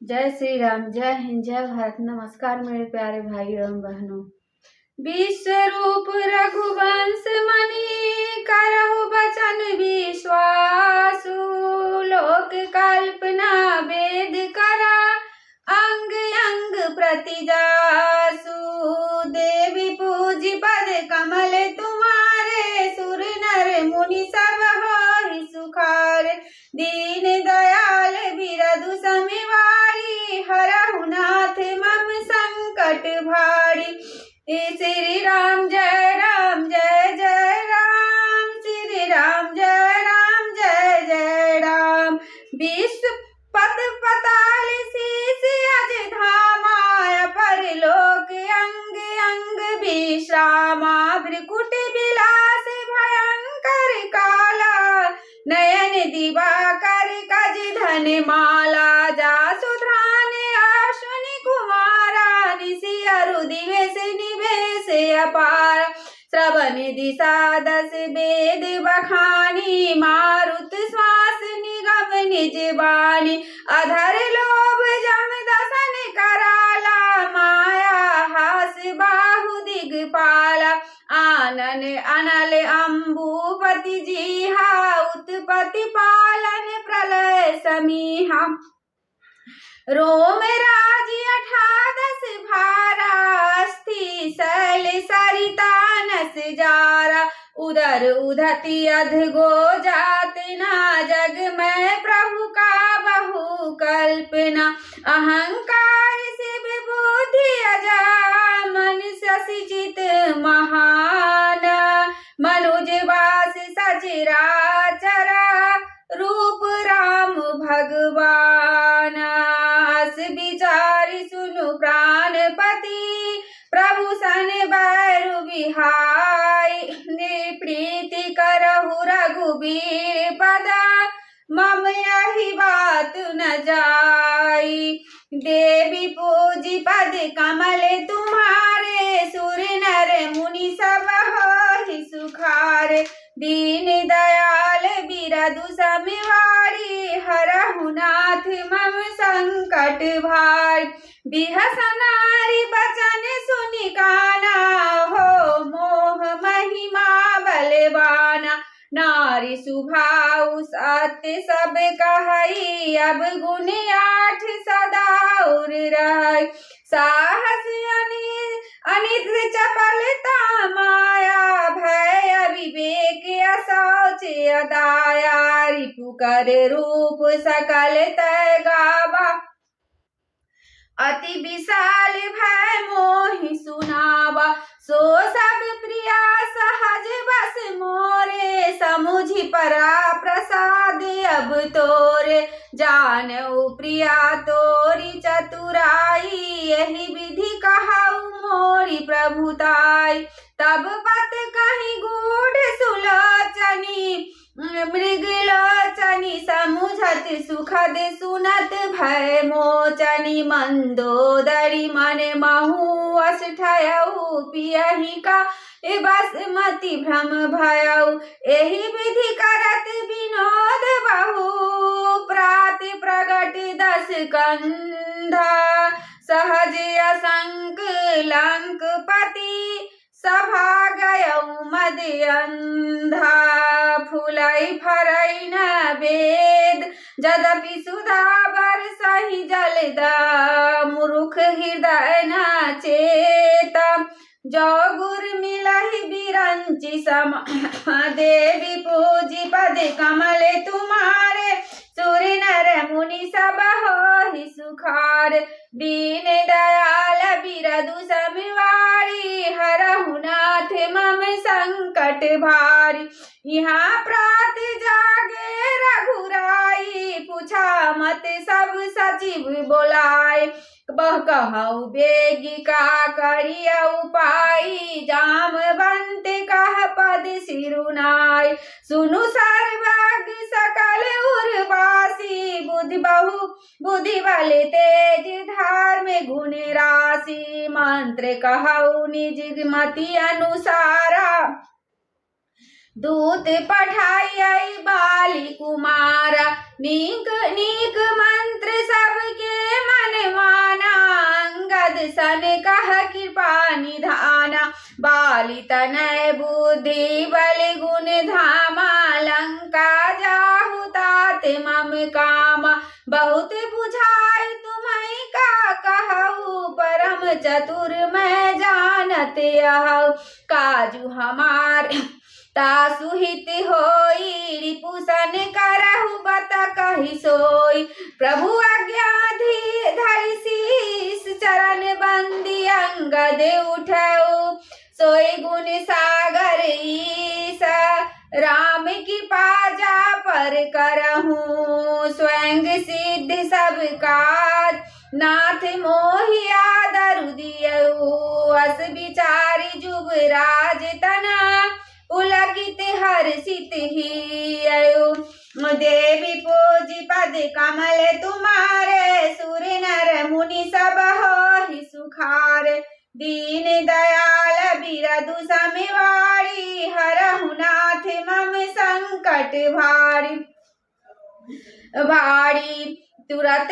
जय श्री राम, जय हिंद, जय भारत। नमस्कार मेरे प्यारे भाई एवं बहनों। विश्व रूप रघुवंश मणि करहु बचन विश्वासु। लोक कल्पना वेद करा अंग अंग प्रति जासु। देवी पूज पद कमल तुम्हारे सुर नर मुनि सब होहि सुखार। दीन दयाल बिरदु समिवारी हरहु नाथ मम संकट भारी। श्री राम जय राम जय जय राम। श्री राम जय राम जय जय राम। विश्व पद पताल शीस अज धामा परलोक अंग अंग विश्रामा। भ्रिकुट बिलास भयंकर काला नयन दिवाकर कज धन माला। जासु ध्यान अश्विनी कुमारा निशि अरु दिवस निवेश अपार। श्रवण दिशा दस वेद बखानी मारुत श्वास निगम निज बानी। अधर लोभ जम दसन कराला माया हास बाहु दिगपाला। आनन अनल अम्बुपति जीहा उत्पत्ति पालन प्रलय समीहा। रोम राज 18 भारा अस्थि शैल सरिता नस जारा। उदर उदति अधगो जात ना जग में प्रभु का बहु कल्पना। अहंकार शिव बुद्धि अजा मन शशि चित महान। मनुज वास सचराचरा रूप राम भगवान। अस विचारि सुनु प्राणपति प्रभु सन बैरु विहाय। प्रीति करहु रघुबीर पदा मम यही बात न जाई। देवी पूजी पद कमल तुम्हारे सुर नर मुनि सब होहि सुखार। दीन दयाल बिरदु समिवारी हरहु नाथ मम संकट भार। बिहस नारी बचन सुनि काना हो मोह महिमा बलवाना। नारी सुभाउ सत्य सब कहई अब गुण 8 सदा उर रहई। साहस अनित चपलता माया भय विवेक असौच अदाया। रिपु कर रूप सकल तय गावा अति विशाल भय मोहि सुनावा। सो सब प्रिया सहज बस मोरे समुझि परा प्रसाद अब तोरे। जानऊ प्रिया तोरी चतुराई यही विधि कहऊ मोरी प्रभुताई। तब पत कहीं गूढ़ सुलोचनी मृगलोचनी समुझत सुखद सुनत भय मोचनी। मंदोदरी मन महु अस ठयऊ पियहि का बसमति भ्रम भयऊ। एहि विधि करत विनोद बहु प्रात प्रगट 10 कंधा। सहज असंक लंकपति सभा गयऊ मद अंधा। फुलई फरई न वेद यद्यपि सुधा बरसहि जलदा। मूर्ख हृदय न चेता जो गुर मिलहि बिरंचि सम। देवी पूजी पद कमल तुम्हारे सुर नर मुनि सब होहि सुखार। दीन दयाल बिरदु समिवारी हरहु नाथ मम संकट भारी। यहाँ प्रात जागे रघुराई पूछा मत सब सचिव बोलाए। बह कहऊ बेगी का करिया उपाई जामवंत कह पद सिरुनाई। सुनु सर्वज्ञ सकल उर्वासी बुद्धि बल तेज धार में गुण राशि। मंत्र कहऊ निज मति अनुसारा दूत पठाई बाली कुमारा। नीक नीक मंत्र सबके बाली तनय बुद्धि बल गुण धामा लंका जाहु तात मम कामा बहुत बुझाई तुम्हें का कहू परम चतुर मैं जानत आहु काजू हमार तासुहित होई रिपुसन करहु बत कहि सोई प्रभु आज्ञा धरि शीस चरण बंदी अंगद उठऊ सोई गुण सागर ईसा राम की पाजा पर करहूँ स्वयं सिद्ध सब काज नाथ मोहिया दरु दियऊ अस विचारी जुगराज तना पुलकित हर्षित ही अयो देवी पूजी पद कमल तुम्हारे सुर नर मुनि सब हो ही सुखार दीन दयाल बिरदु समिवारी हरहु नाथ मम संकट भारी तुरत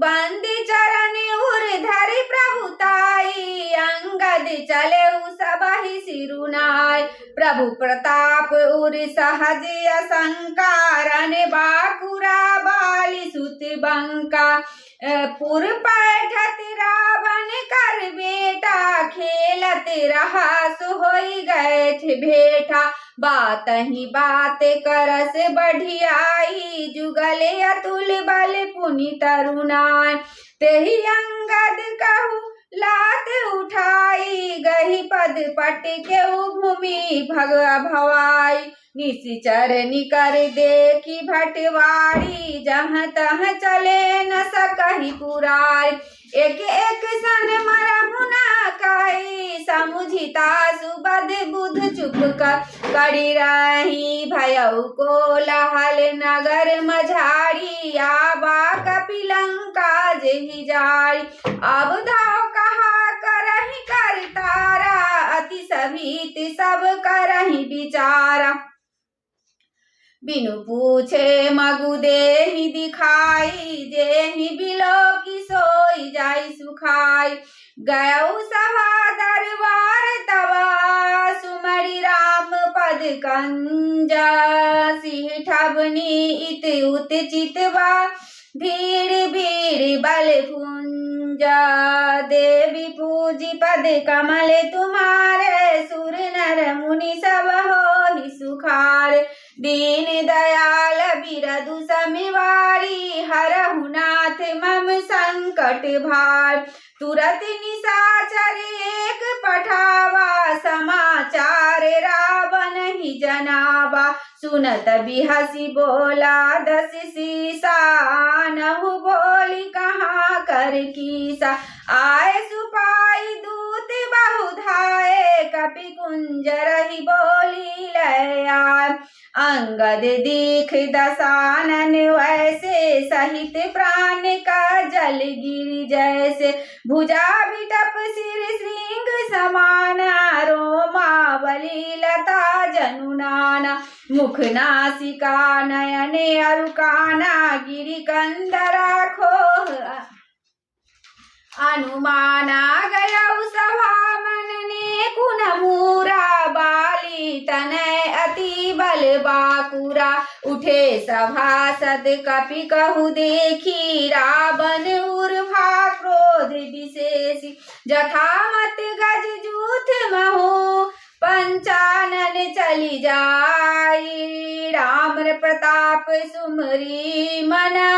बंद चरण उर धरि प्रभुताई अंगद चले सबहि सिरुनाय प्रभु प्रताप उर सहज असंकारन बाकुरा बाली सुत बंका पुर पैठत रावण कर बेटा खेलत रहा सोई गए भेठा बात ही बात करस बढ़ियाई जुगल अतुल बल पुनि तरुणाय तेहि अंगद कहू लात उठाई गही पद पट के भूमि भवाई निश्चर निकर देखी भटवारी जहाँ तहाँ चले न सकही पुरारी एक एक सन मरमुना काई समुझिता सुबद बुध चुप कड़ी रही भयउ को लहल नगर मझारी आबा कपिलंका जही जारी अब धाव कहा करही कर तारा अति सभीत सब करही बिचारा बिनु पूछे मगु देहि दिखाई जेहि बिलो की सोई जाई सुखाई गयऊ सभा दरबार तवा सुमरि राम पद कंजा सिंह ठबनी इत उत चितवा भीड़ भीड़ बल पुंजा देवी पूजी पद कमल तुम्हारे सुर नर मुनि सब हो ही सुखार दीन दयाल बिरदु समिवारी हरहु नाथ मम संकट भार तुरत निशाचर एक पठावा समाचार रावण ही जनावा सुनत बिहसी बोला दस सीसा नहु बोली कहाँ कर कीसा आए सुपाई दूत बहुधाए कपि कुंजर ही बोली लयार अंगद दीख दसानन वैसे सहित प्राण का जल गिर जैसे भुजा बिटप सिर श्रृंग समाना रोमावली लता जनुनाना मुख नासिका नयन अरुकाना गिरि कंदरा खोह अनुमाना गयऊ सभा मनने कुन मूरा बाली तनय अति बल बाकुरा उठे सभासद कपि कहु देखी रावण उर्भा क्रोध विशेषी जथा मत गज जूथ महु पंचानन चली जाई राम प्रताप सुमरी मना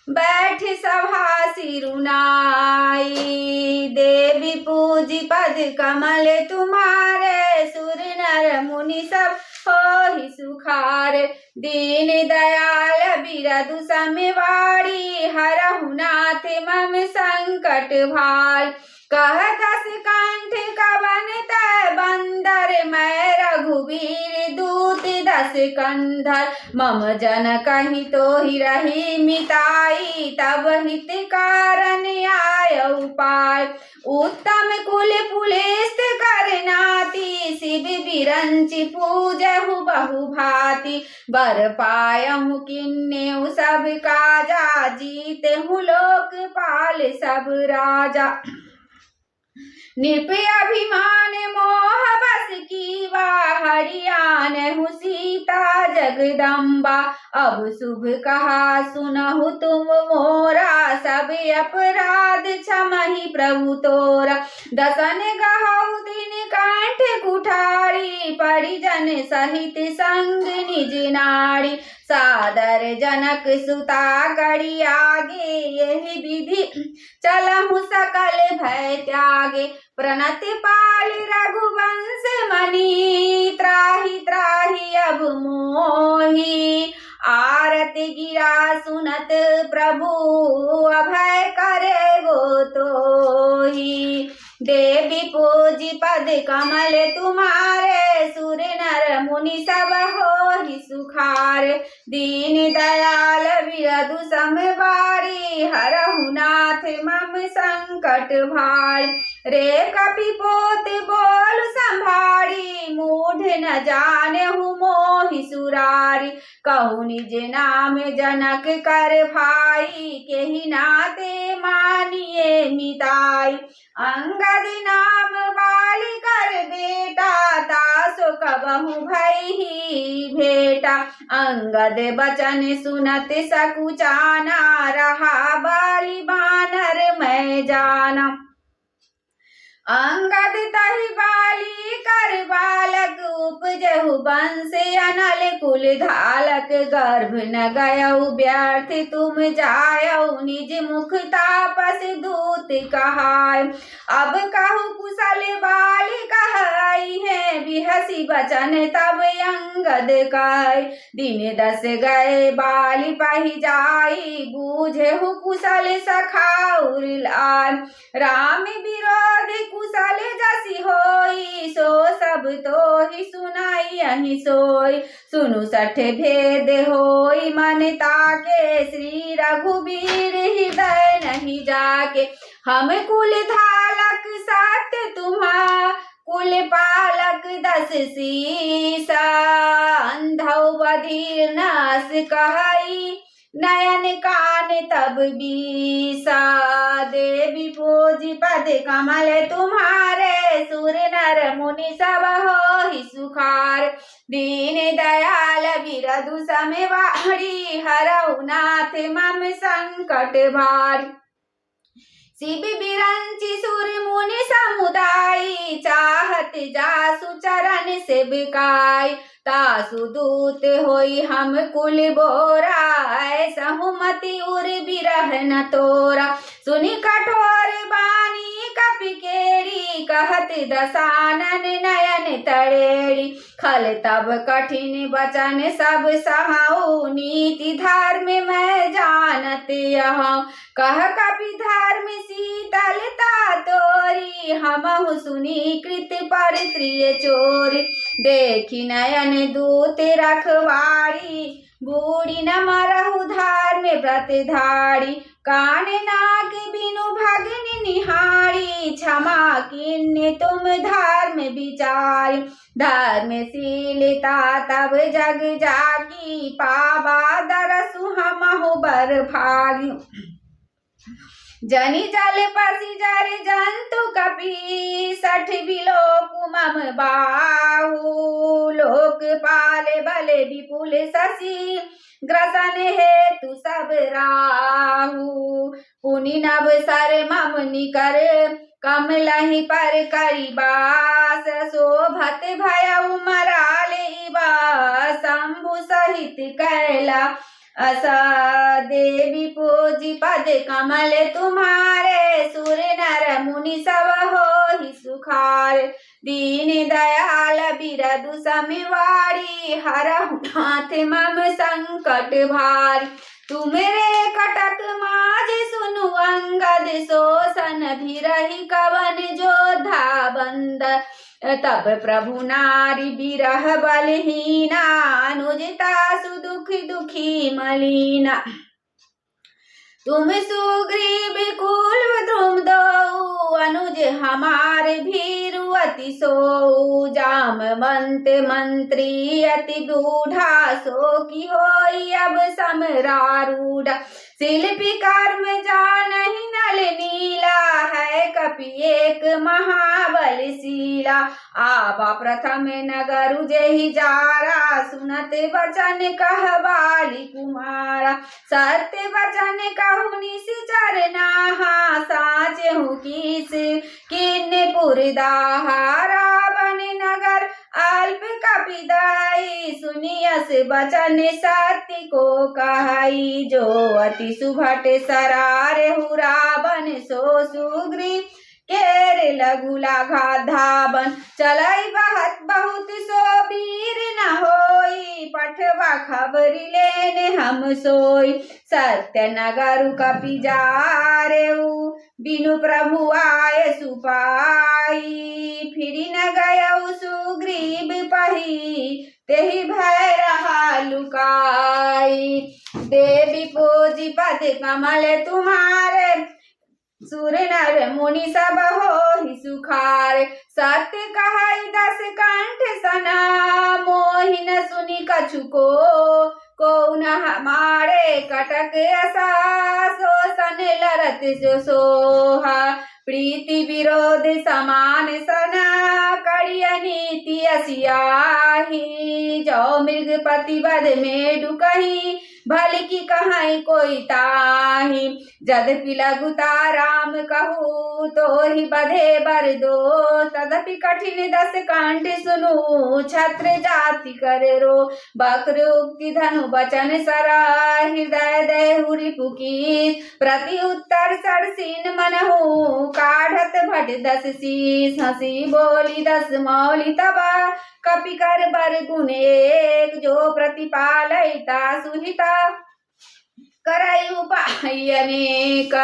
बैठ सभा सिरुनाई देवी पूजी पद कमल तुम्हारे सुर नर मुनि सब हो ही सुखार दीन दयाल बिरदु समिवारी हरहु नाथ मम संकट भार कह दस कंठ कवन तय बंदर मैं रघुवीर दूत दस कंधर मम जन कहीं तो ही रही मिताई तब हित कारण आय उपाय उत्तम कुल पुलिस करनाती शिव बिरंचि पूजहु बहु भांति बर पायहु किन्नेउ सब काजा जीते हूँ लोकपाल सब राजा नृप अभिमान मोह बस की हरियान हूँ सीता जगदम्बा। अब शुभ कहा सुनहु तुम मोरा, सब अपराध क्षमहि प्रभु तोरा। दसन गहु दिन कंठ कुठारी, परिजन सहित संग निज नारी। सादर जनक सुता करी आगे, यही विधि चलहु सकल भय त्यागे। प्रणति पाल रघुवंश मणि, त्राहि त्राहि अब मोहि। आरती गिरा सुनत प्रभु, अभय करे गो तोहि। देवी पूजी पद कमल तुम्हारे, सुर नर मुनि सब होहि सुखारे। दीन दयाल बिरधु समबारी, हरहु नाथ मम संकट भारी। रे कपिपोत बोल संभारी, मूढ़ न जानहु मोहि सुरारी। कहु निज नाम जनक कर भाई, केहि नाते मानिए मिताई। अंगद नाम बाली कर बेटा, तासो कबहु भई भेटा। अंगद बचन सुनत सकुचाना, रहा बाली बानर मैं जाना। अंगद तहि बाली कर बालक, उपजहु वंश अनल कुल धालक। गर्भ न गयउ व्यर्थ तुम जायउ, निज मुख तापस दूत कहाय। अब कहु कुशल बाली कहई है, बिहसी बचन तब अंगद कहे। दिन 10 गए बाली पहि जाई, बूझेहु कुशल सखाउर लाय। राम विरोध कुशल जसि होई, सो सब तोहि सुनाई अहि सोई। सुनु सठ भेद होई मन ताके, श्री रघुबीर हृदय नहीं जाके। हम कुल धालक 7 तुम्हा, कुल पालक 10 सीसा। अंधौ बधिर नास कहई, नयन कान तब बीसा। देवी पूजी पद कमल तुम्हारे, सुर नर मुनि सब होहि सुखार। दीन दयाल बिरधु समबारी, हरहु नाथ मम संकट भारी। शिव बिरंचि सुर मुनि समुदायी, चाहत जासु चरण सेविकाई। तासु दूत होई हम कुल बोरा, ऐसहु मति उर बिरह न तोरा। सुनि कठोर बानी कपि केरी, कहत दसानन नयन तरेरी। खल तब कठिन बचन सब सहाऊ, नीति धर्म मैं जानत यहूँ। कह कपि धर्म शीतलता तोरी, हमहु सुनी कृत पर प्रिय चोरी। देखी नयन दूत रखवारी, बूढ़ी न मरहु धर्म व्रत धारी। कान नाक बिनु भगन निहारी, क्षमा किन्ने तुम धर्म विचारी। धर्मशीलता तब जग जागी, पावा दरसु हमहु बर भागी। जनि जल पसी जर जंतु कपि, 60 बिलोक मम बाहु। लोकपाल बल विपुल शशि, ग्रसन हेतु सब राहु। पुनि नभ सर मम निकर, कमलहि पर करि बास। शोभत भयउ मराले बा, शंभु सहित कैला असा। देवी पूजी पद कमल तुम्हारे, सुर नर मुनि सब होहि सुखार। दीन दयाल बिरधु समवारी, हरहु नाथ मम संकट भारी। तुमरे कटक माज सुनु अंगद, शोषण भिरहि कवन जोधा बंद। तब प्रभु नारी बिरह बलहीना, अनुजता सुदुख दुखी मलीना। तुम सुग्रीव कुल द्रुम दो, अनुज हमार भीरु अति सो। जामवंत मंत्री अति बूढ़ा, सो की होई अब समरारूढ़ा। शिल्पी कर्म जानहि नल नीला है कपि एक महाबलशीला। आबा प्रथम नगर जेहि जारा सुनत वचन कहवाली कुमारा। सत्य वचन कहु निश्चर नाहा साचे हूँ किस किन्नपुर दाहा। रावण नगर अल्प कपिदाई सुनियस वचन सत्य को कहाई। जो अति सुभट सरार हु रावण सो सुग्रीव केर लघु लाघा धावन। चलई बहत बहुत सो वीर न होई पठवा खबरी लेने हम सोई। सत्य नगर कपि जारेऊ बिनु प्रभु आए सुपाई। फिरी न गयऊ सुग्रीव पही तेहि भय रहा लुकाई। देवी पूजी पद कमल तुम्हारे सुर नर मुनि सब हो सुखार। सत्य कहई 10 कंठ सना मोहि न सुनि कछु को न हमारे कटक असा। शोषण लरत जो सोहा प्रीति विरोध समान सना। कड़िय नीति असियाही जो मृग प्रतिबद में डुकही। भल की कहाई कोई ताही जदपि लघुता राम कहू तो ही बधे बर दो। तदपि कठिन 10 कंठ सुनु छत्र जाति करे रो। बक्र उक्ति धनु बचन सरा हृदय देहु रिपुकी। प्रति उत्तर सरसीन मनहु काढ़त भट 10 शीस। हंसी बोली 10 मौली तबा कपि कर बर गुण एक। जो प्रतिपालयिता सुहिता करई उपाय अनेक।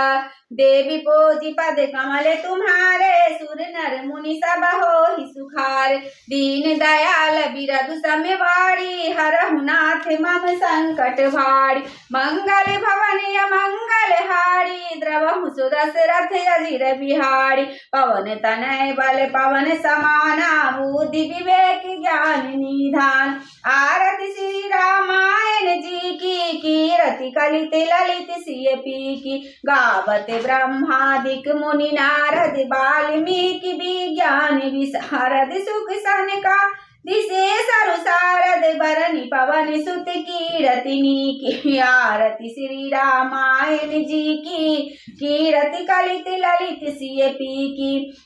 देवी पोजी पद कमल तुम्हारे सुर नर मुनि सब हो सुखार। दीन दयाल बिरधु समवारी हरहु नाथ मम संकट भारी। मंगल भवन अमंगल हारी द्रवहु सुदशरथ अजिर बिहारी। पवन तनय बल पवन समाना बुद्धि विवेक ज्ञान निधान। आरति श्री रामायण जी की कीरति कलित ललित सिय पी की। गावत ब्रह्मादिक मुनि नारद वाल्मीकि विज्ञान विशारद सुख सनका दिशे सरु सारद बरनि पवन सुत कीरति नीकी। आरति श्री रामायण जी की कीरति कलित ललित सिय पी की।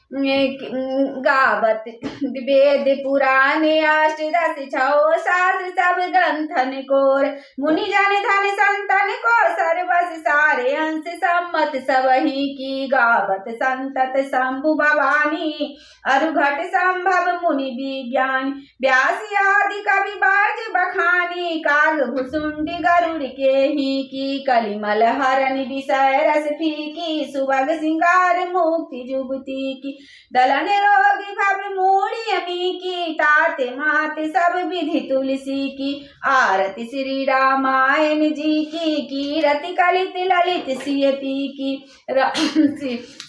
गावत वेद पुराण अष्टदश छौ शास्त्र सब ग्रंथन कोर। मुनि जन धन संतन को सर्वस सारे अंश सम्मत सबही की। गावत संतत शंभु भवानी अरुघट संभव मुनि विज्ञान। व्यास आदि कवि बाज बखानी काग भुसुंडी गरुड़ के ही की। कलिमल हरन विषय रस फीकी सुभग सिंगार मुक्ति जुगती की। दलन रोगी भव मूढ़ी अमी की ताते माते सब विधि तुलसी की। आरति श्री रामायण जी की कीरति कलित ललित सिय पी की।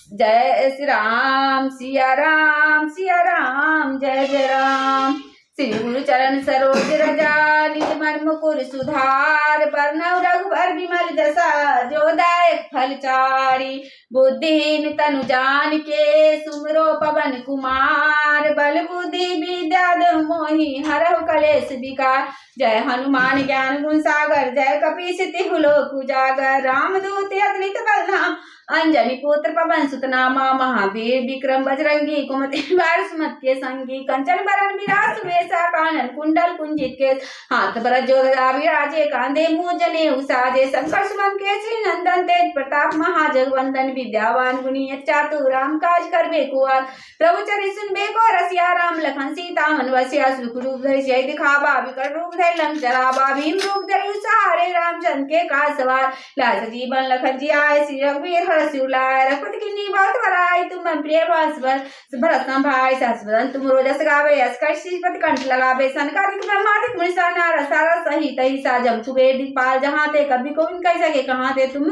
जय श्री राम सिया राम सिया राम जय जय राम। श्री गुरु चरण सरोज रजा निज मन मुकुर सुधार। बरनउँ रघुबर बिमल जसा जो दायक फल चारि। बुद्धिहीन तनु जान के सुमरो पवन कुमार। बल बुद्धि विद्या दहु मोहि हरहु कलेश विकार। जय हनुमान ज्ञान गुण सागर जय कपीस तिहु लोक उजागर। रामदूत अगणित बलधाम अंजनी पुत्र पवन सुत नामा। महावीर विक्रम बजरंगी कुमति निवार सुमति के संगी। कंचन बरन विराज सुबेसा कानन कुंडल कुंजित केश। हाथ भरत जो गदा विराजे कांधे मूंज जनेऊ साजे। शंकर सुमन केसरी नंदन तेज प्रताप महाजगवंदन। विद्यावान गुणी चातुर राम काज करबे को आर। प्रभु चरित सुनबे को रसिया राम लखन सीता मन बसिया। सुख रूप धरि सिय दिखावा विकट रूप धरि लंक जरावा। भीम रूप धरि सहारे रामचंद्र के काज सवार। लाए सजीवन लखन जियाए श्री रघुवीर शिवलाय। रघुपति किन्नी बहुत बड़ाई तुम मन प्रिय भरत संभाय। सहस बदन तुम रोजस गावे यश कर श्रीपति कंठ लगावे। सनकादिक ब्रह्मादिक मुनि सारा सारा सहित ही साजम कुबेर दिखपाल। जहाँ ते कभी को कह सके कहाँ ते तुम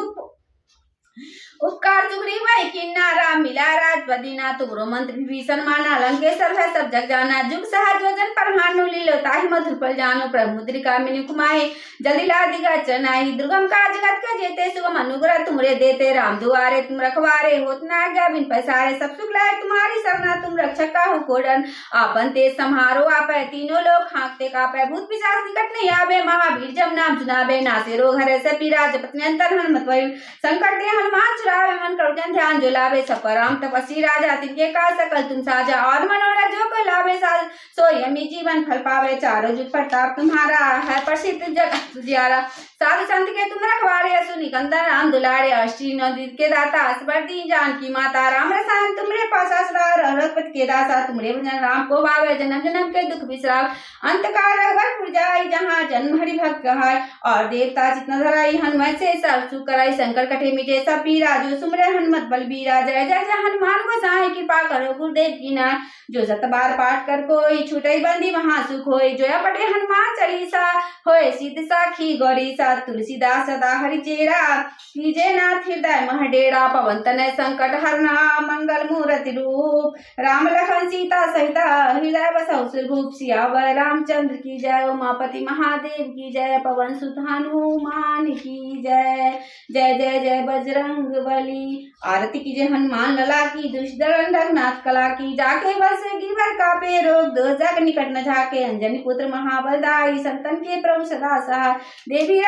उपकार सुग्रीव किन्ना राम मिला राजपति ना तुमरो मंत्र विभीषण माना लंकेश्वर है सब जग जाना जुग सहज योजन पर भानु लीलो ताहि मधुर फल जानो प्रमुद्रिका मिनि कुमाई जल्दी ला दिगा चनाई दुर्गम का जगत के जेते सुगम अनुग्रह तुमरे देते राम दुआरे तुम रखवारे होत ना आज्ञा बिन पैसारे सब सुख लाए तुम्हारी सरना तुम रक्षक काहू कोडन आपन तेज सम्हारो आपै तीनों लोग हाँकते कापै भूत पिशाच निकट नहीं आवे महावीर जब नाम सुनावे नासे रोग हरे से पीरा जपत निरंतर हनुमत वै संकट दे हनुमान छुड़ावे मन करुण ध्यान जो लावे सब पर राम तपस्वी राजा तिनके का सकल तुम साजा और मनोरथ जो को लावे साज सो यमी जीवन फल पावे चारों जुग प्रताप तुम्हारा है प्रसिद्ध जगत उजियारा साधु संत के तुम रखवारे सुनि कंदन राम दुलारे अष्टी नदी के दाता असबर दीन जानकी माता राम रसान तुमरे पासा सदा रघुपति के दासा तुमरे भजन राम को भावे जन्म जन्म के दुख बिसराव अंत काल रघुवर जाई जहाँ जन्म हरि भक्त कहाय और देवता चित्त धराई हनुमत से सब सुख कराई शंकर कटे मिटे सब पीरा जो सुमरे हनुमत बलबीरा जय जय जय हनुमान गोसाई कृपा करो गुरुदेव की नाय जो सत बार पाठ कर कोई छूटई बंदी महा सुख होय जो पढ़े हनुमान चालीसा होय सिद्ध साखी गौरी सा तुलसीदास सदा हरि चेरा कीजे नाथ हृदय मह डेरा पवन तनय संकट हरना मंगल मूर्ति रूप राम लखन सीता सहित हृदय बसौ सुरभूप सियावर रामचंद्र की जय उमापति महादेव की जय पवन सुत हनुमान की जय जय जय जय बजरंग बली आरती की जय हनुमान लला की दुष्ट नाथ कला की जाके बसे गिरवर कापे रोग दो जग निकट न झाके अंजनी पुत्र महाबलदाई संतन के प्रभु सदा सहाय देवी